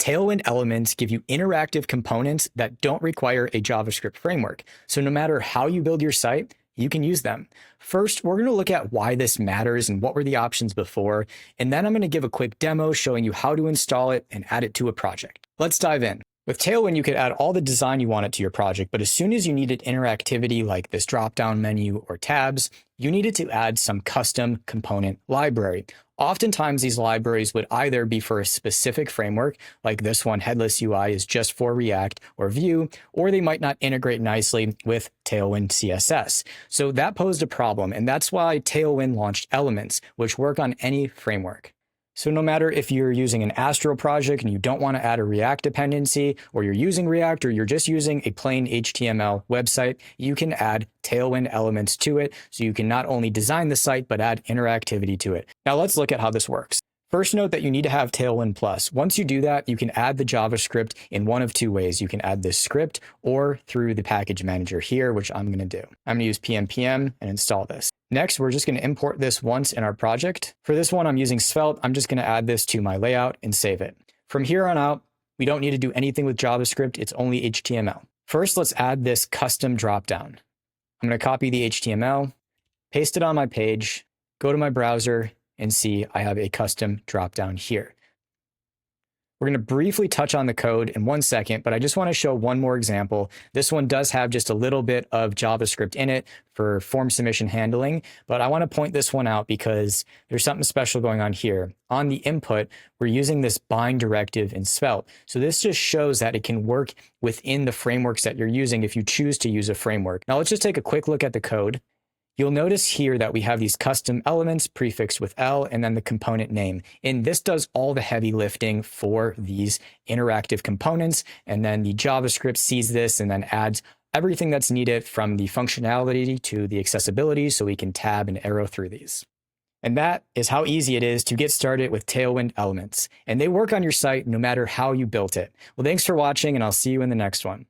Tailwind Elements give you interactive components that don't require a JavaScript framework. So no matter how you build your site, you can use them. First, we're going to look at why this matters and what were the options before, and then I'm going to give a quick demo showing you how to install it and add it to a project. Let's dive in. With Tailwind, you could add all the design you wanted to your project, but as soon as you needed interactivity like this drop-down menu or tabs, you needed to add some custom component library. Oftentimes, these libraries would either be for a specific framework, like this one, HeadlessUI, is just for React or Vue, or they might not integrate nicely with Tailwind CSS. So that posed a problem, and that's why Tailwind launched Elements, which work on any framework. So no matter if you're using an Astro project and you don't want to add a React dependency, or you're using React, or you're just using a plain HTML website, you can add Tailwind Elements to it. So you can not only design the site, but add interactivity to it. Now let's look at how this works. First, note that you need to have Tailwind Plus. Once you do that, you can add the JavaScript in one of two ways. You can add this script or through the package manager here, which I'm going to do. I'm going to use pnpm and install this. Next, we're just going to import this once in our project. For this one, I'm using Svelte. I'm just going to add this to my layout and save it. From here on out, we don't need to do anything with JavaScript. It's only HTML. First, let's add this custom dropdown. I'm going to copy the HTML, paste it on my page, go to my browser, and see I have a custom dropdown here. We're going to briefly touch on the code in 1 second, but I just want to show one more example. This one does have just a little bit of JavaScript in it for form submission handling, but I want to point this one out because there's something special going on here. On the input, we're using this bind directive in Svelte. So this just shows that it can work within the frameworks that you're using if you choose to use a framework. Now let's just take a quick look at the code. You'll notice here that we have these custom elements prefixed with L and then the component name. And this does all the heavy lifting for these interactive components. And then the JavaScript sees this and then adds everything that's needed from the functionality to the accessibility so we can tab and arrow through these. And that is how easy it is to get started with Tailwind Elements. And they work on your site no matter how you built it. Well, thanks for watching, and I'll see you in the next one.